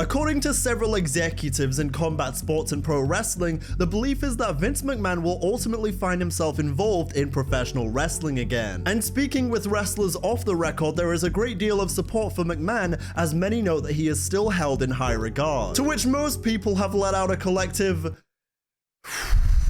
According to several executives in combat sports and pro wrestling, the belief is that Vince McMahon will ultimately find himself involved in professional wrestling again. And speaking with wrestlers off the record, there is a great deal of support for McMahon, as many note that he is still held in high regard. To which most people have let out a collective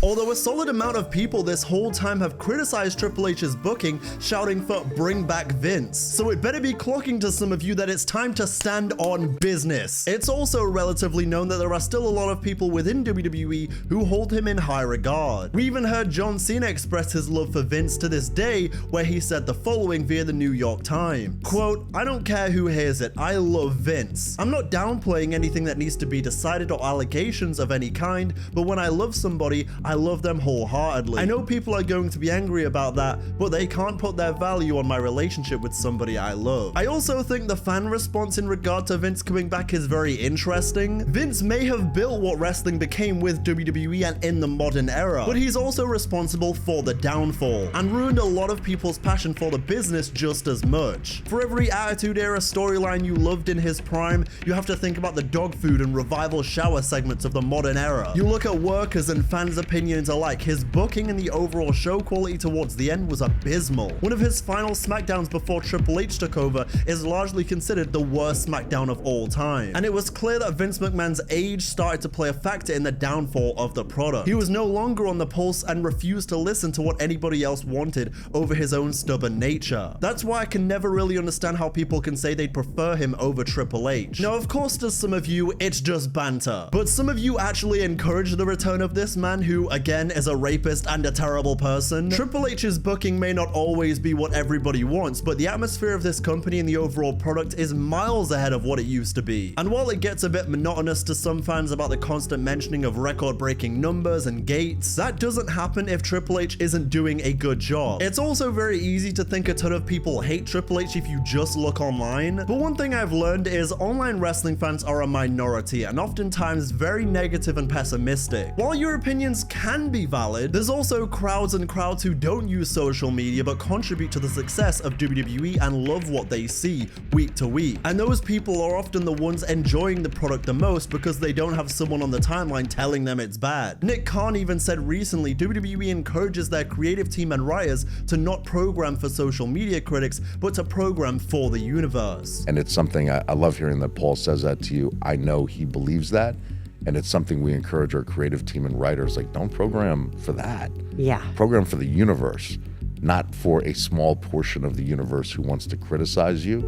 although a solid amount of people this whole time have criticized Triple H's booking, shouting for "bring back Vince." So it better be clocking to some of you that it's time to stand on business. It's also relatively known that there are still a lot of people within WWE who hold him in high regard. We even heard John Cena express his love for Vince to this day, where he said the following via the New York Times. Quote, "I don't care who hears it, I love Vince. I'm not downplaying anything that needs to be decided or allegations of any kind, but when I love somebody, I love them wholeheartedly. I know people are going to be angry about that, but they can't put their value on my relationship with somebody I love." I also think the fan response in regard to Vince coming back is very interesting. Vince may have built what wrestling became with WWE and in the modern era, but he's also responsible for the downfall, and ruined a lot of people's passion for the business just as much. For every Attitude Era storyline you loved in his prime, you have to think about the dog food and revival shower segments of the modern era. You look at workers and fans' opinions alike, his booking and the overall show quality towards the end was abysmal. One of his final Smackdowns before Triple H took over is largely considered the worst Smackdown of all time, and it was clear that Vince McMahon's age started to play a factor in the downfall of the product. He was no longer on the pulse and refused to listen to what anybody else wanted over his own stubborn nature. That's why I can never really understand how people can say they'd prefer him over Triple H. Now, of course, to some of you, it's just banter, but some of you actually encourage the return of this man who, again, is a rapist and a terrible person. Triple H's booking may not always be what everybody wants, but the atmosphere of this company and the overall product is miles ahead of what it used to be. And while it gets a bit monotonous to some fans about the constant mentioning of record-breaking numbers and gates, that doesn't happen if Triple H isn't doing a good job. It's also very easy to think a ton of people hate Triple H if you just look online, but one thing I've learned is online wrestling fans are a minority and oftentimes very negative and pessimistic. While your opinions can be valid, there's also crowds and crowds who don't use social media but contribute to the success of WWE and love what they see week to week. And those people are often the ones enjoying the product the most because they don't have someone on the timeline telling them it's bad. Nick Khan even said recently WWE encourages their creative team and writers to not program for social media critics, but to program for the universe. And it's something I love hearing that Paul says that to you. I know he believes that. And it's something we encourage our creative team and writers, like, don't program for that. Yeah. Program for the universe, not for a small portion of the universe who wants to criticize you.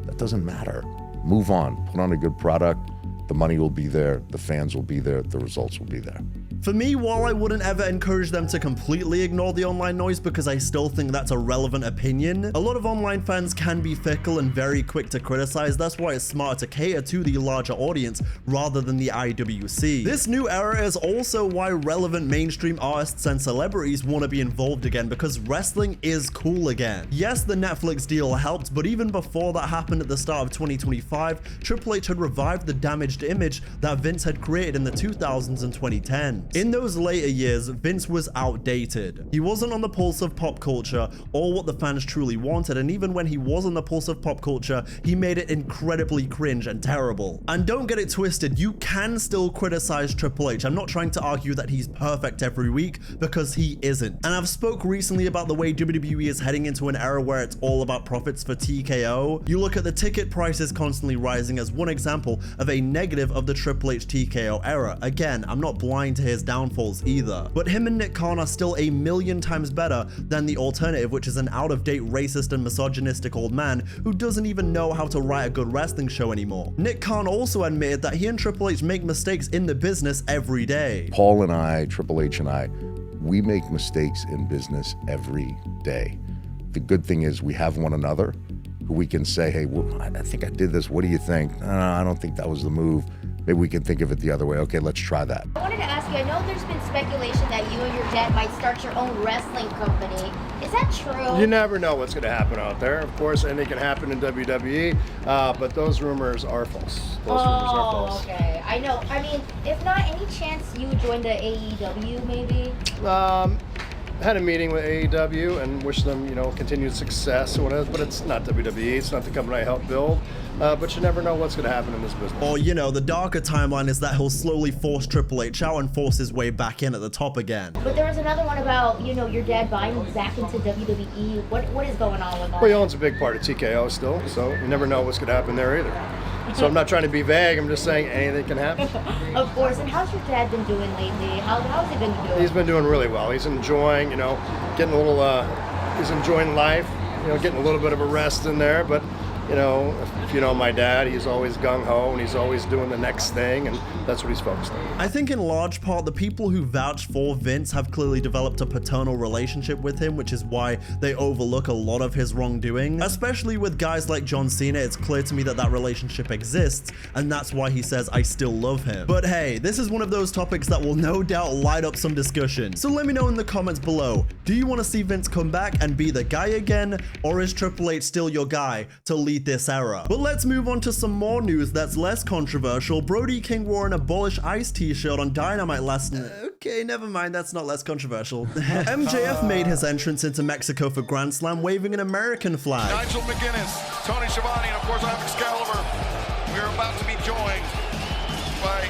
That doesn't matter. Move on, put on a good product. The money will be there, the fans will be there, the results will be there. For me, while I wouldn't ever encourage them to completely ignore the online noise because I still think that's a relevant opinion, a lot of online fans can be fickle and very quick to criticize. That's why it's smarter to cater to the larger audience rather than the IWC. This new era is also why relevant mainstream artists and celebrities want to be involved again, because wrestling is cool again. Yes, the Netflix deal helped, but even before that happened at the start of 2025, Triple H had revived the damaged image that Vince had created in the 2000s and 2010s. In those later years, Vince was outdated. He wasn't on the pulse of pop culture or what the fans truly wanted, and even when he was on the pulse of pop culture, he made it incredibly cringe and terrible. And don't get it twisted, you can still criticize Triple H. I'm not trying to argue that he's perfect every week, because he isn't. And I've spoke recently about the way WWE is heading into an era where it's all about profits for TKO. You look at the ticket prices constantly rising as one example of a negative of the Triple H TKO era. Again, I'm not blind to his downfalls either, but him and Nick Khan are still a million times better than the alternative, which is an out-of-date racist and misogynistic old man who doesn't even know how to write a good wrestling show anymore. Nick Khan also admitted that he and Triple H make mistakes in the business every day. Paul and I, Triple H and I, we make mistakes in business every day. The good thing is we have one another who we can say, hey, well, I think I did this. What do you think? No, I don't think that was the move. Maybe we can think of it the other way. Okay, let's try that. I wanted to ask you, I know there's been speculation that you and your dad might start your own wrestling company. Is that true? You never know what's going to happen out there. Of course, anything can happen in WWE, but those rumors are false. Those rumors are false. Okay. I know. I mean, if not, any chance you would join the AEW maybe? had a meeting with AEW and wish them, continued success or whatever, but it's not WWE, it's not the company I helped build, but you never know what's going to happen in this business. Or, the darker timeline is that he'll slowly force Triple H out and force his way back in at the top again. But there was another one about, your dad buying back into WWE. What is going on with that? Well, he owns a big part of TKO still, so you never know what's going to happen there either. So I'm not trying to be vague, I'm just saying anything can happen. Of course. And how's your dad been doing lately? How's he been doing? He's been doing really well. He's enjoying, getting a little, he's enjoying life, getting a little bit of a rest in there, but if you know my dad, he's always gung-ho and he's always doing the next thing, and that's what he's focused on. I think in large part, the people who vouch for Vince have clearly developed a paternal relationship with him, which is why they overlook a lot of his wrongdoing. Especially with guys like John Cena, it's clear to me that that relationship exists, and that's why he says, I still love him. But hey, this is one of those topics that will no doubt light up some discussion. So let me know in the comments below, do you want to see Vince come back and be the guy again, or is Triple H still your guy to lead this era? But let's move on to some more news that's less controversial. Brody King wore an Abolish Ice t-shirt on Dynamite last night. Okay, never mind, that's not less controversial. MJF made his entrance into Mexico for Grand Slam waving an American flag. Nigel McGuinness, Tony Schiavone, and of course I'm Excalibur. We're about to be joined by...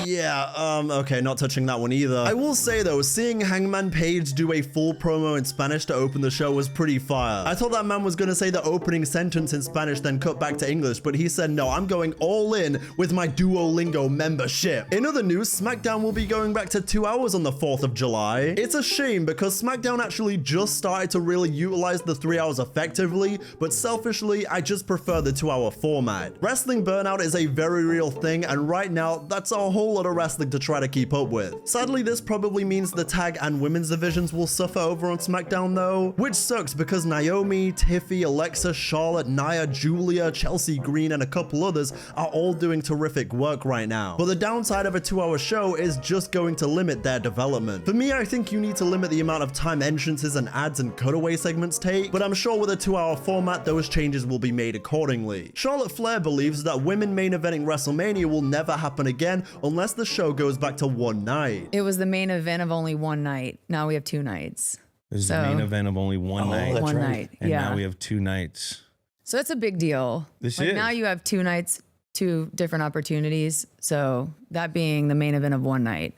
Yeah, okay, not touching that one either. I will say though, seeing Hangman Page do a full promo in Spanish to open the show was pretty fire. I thought that man was gonna say the opening sentence in Spanish then cut back to English, but he said, no, I'm going all in with my Duolingo membership. In other news, Smackdown will be going back to 2 hours on the 4th of July. It's a shame because Smackdown actually just started to really utilize the 3 hours effectively, but selfishly, I just prefer the 2 hour format. Wrestling burnout is a very real thing, and right now, that's a whole lot of wrestling to try to keep up with. Sadly, this probably means the tag and women's divisions will suffer over on SmackDown though, which sucks because Naomi, Tiffy, Alexa, Charlotte, Nia, Julia, Chelsea Green, and a couple others are all doing terrific work right now. But the downside of a 2 hour show is just going to limit their development. For me, I think you need to limit the amount of time entrances and ads and cutaway segments take, but I'm sure with a 2 hour format, those changes will be made accordingly. Charlotte Flair believes that women main eventing WrestleMania will never happen again unless the show goes back to one night. It was the main event of only one night. Now we have 2 nights. This is the main event of only one night. One night. And yeah. now we have 2 nights. So that's a big deal. This like is. Now you have 2 nights, 2 different opportunities. So that being the main event of one night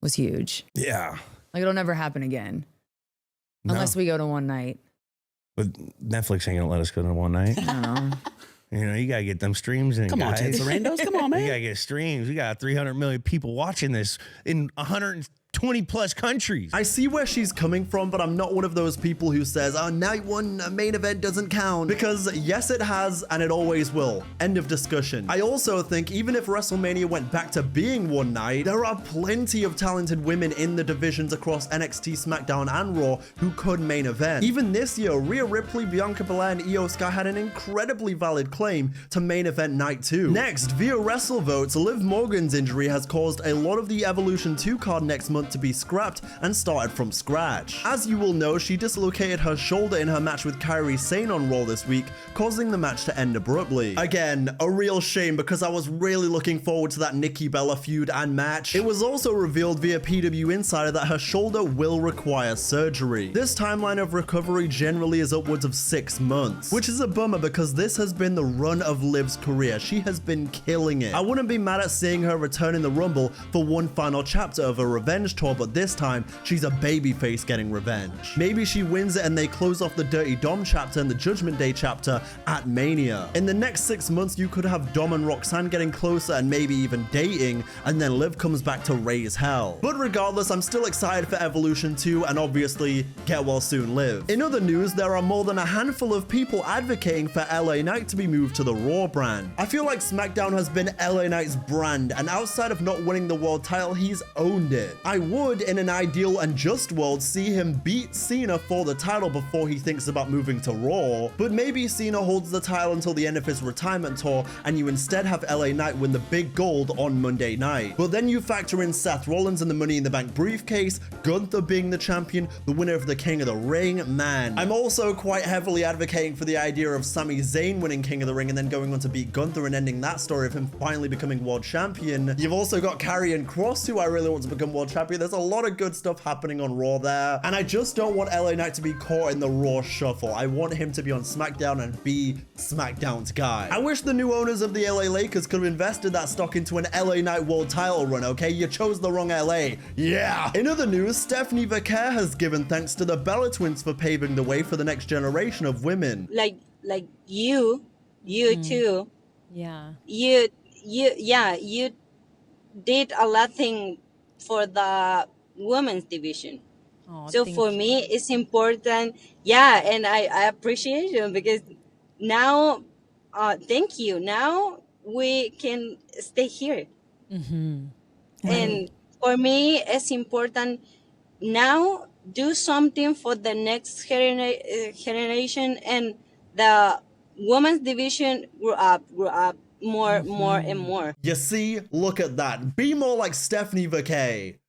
was huge. Yeah. Like it'll never happen again. No. Unless we go to one night. But Netflix ain't gonna let us go to one night. I don't know. You gotta get them streams in. Come on, guys. Randos. Come on, man. You gotta get streams. We got 300 million people watching this in 120 plus countries. I see where she's coming from, but I'm not one of those people who says, oh, night one main event doesn't count. Because yes, it has, and it always will. End of discussion. I also think even if WrestleMania went back to being one night, there are plenty of talented women in the divisions across NXT, SmackDown, and Raw who could main event. Even this year, Rhea Ripley, Bianca Belair, and Io Sky had an incredibly valid claim to main event night 2. Next, via WrestleVotes, Liv Morgan's injury has caused a lot of the Evolution 2 card next month to be scrapped and started from scratch. As you will know, she dislocated her shoulder in her match with Kairi Sane on Raw this week, causing the match to end abruptly. Again, a real shame because I was really looking forward to that Nikki Bella feud and match. It was also revealed via PW Insider that her shoulder will require surgery. This timeline of recovery generally is upwards of 6 months, which is a bummer because this has been the run of Liv's career. She has been killing it. I wouldn't be mad at seeing her return in the Rumble for one final chapter of a revenge tour, but this time she's a babyface getting revenge. Maybe she wins it and they close off the Dirty Dom chapter and the Judgment Day chapter at Mania. In the next 6 months, you could have Dom and Roxanne getting closer and maybe even dating, and then Liv comes back to raise hell. But regardless, I'm still excited for Evolution 2 and obviously get well soon, Liv. In other news, there are more than a handful of people advocating for LA Knight to be moved to the Raw brand. I feel like SmackDown has been LA Knight's brand, and outside of not winning the world title, he's owned it. I would, in an ideal and just world, see him beat Cena for the title before he thinks about moving to Raw, but maybe Cena holds the title until the end of his retirement tour and you instead have LA Knight win the big gold on Monday night. But then you factor in Seth Rollins and the Money in the Bank briefcase, Gunther being the champion, the winner of the King of the Ring. Man, I'm also quite heavily advocating for the idea of Sami Zayn winning King of the Ring and then going on to beat Gunther and ending that story of him finally becoming world champion. You've also got Karrion Kross, who I really want to become world champion. There's a lot of good stuff happening on Raw there. And I just don't want LA Knight to be caught in the Raw shuffle. I want him to be on SmackDown and be SmackDown's guy. I wish the new owners of the LA Lakers could have invested that stock into an LA Knight world title run, okay? You chose the wrong LA. Yeah. In other news, Stephanie Vaquer has given thanks to the Bella twins for paving the way for the next generation of women. Like you too. Yeah. You did a lot thing for the women's division. Oh, So thank for you. me, it's important. Yeah, and I appreciate you because now, thank you. Now we can stay here. And for me, it's important now do something for the next generation, and the women's division grew up more and more. You see, look at that. Be more like Stephanie Vaquer.